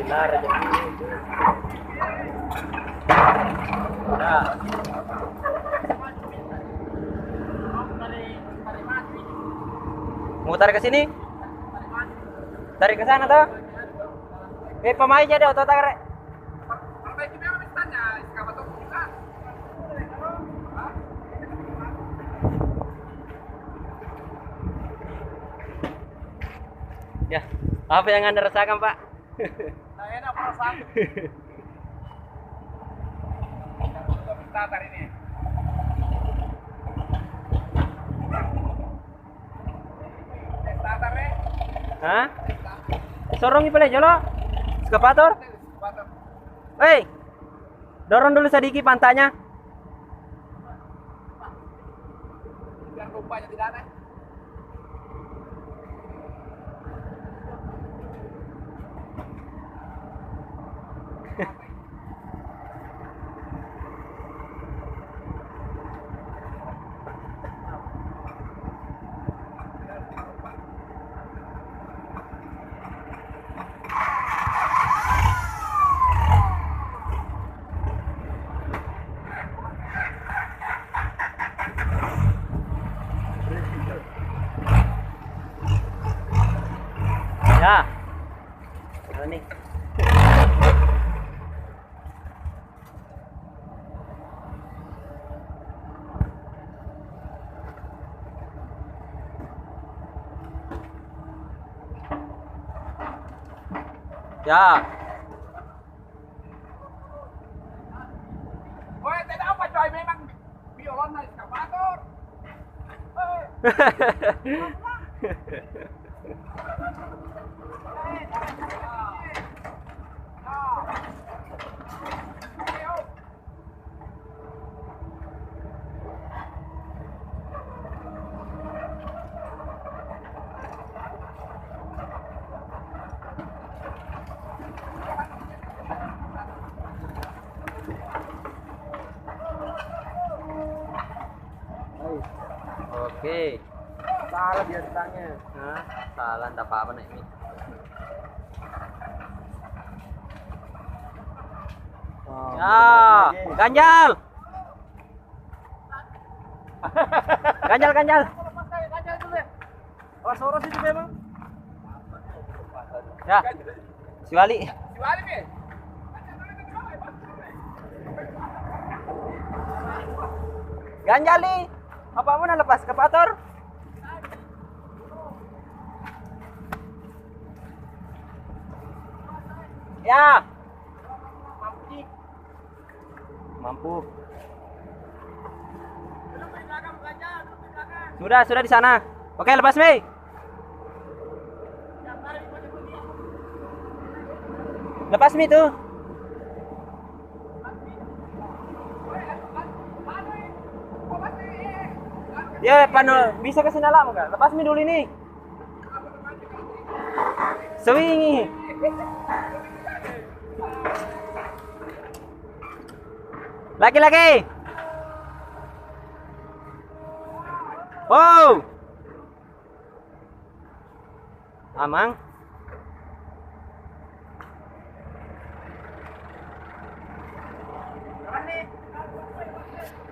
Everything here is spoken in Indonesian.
Benar aja. Nah. Mutar ke sini. Tarik ke sana tuh. Pemain jadi otot tarik. Ya, apa yang Anda rasakan, Pak? Nah, enak perasaan. Starter ini. Starter nih. Hah? Sorong pala jolo. Eskapator. Hei. Dorong dulu sedikit pantanya. Biar lumpanya tidak aneh. Ya. Ini. Ya. Woi, tidak apa coy, memang biolon naik eskavator. Oke. Salah dia ditanya. Nah, salah enggak apa-apa nih ini. Ya, ganjal. Ganjal, ganjal. Ganjal dulu ya. Oh, Soros itu memang. Ya. Si Wali. Si Wali nih. Ganjal nih. Apa mau lepas eskapator? Ya. Mampu. Sudah di sana. Oke, lepas Mei. Lepas Mi tuh. Ya, pano bisa ke sini lama enggak? Lepas Mi dulu ini. Swingi. Laki-laki. Oh. Amang.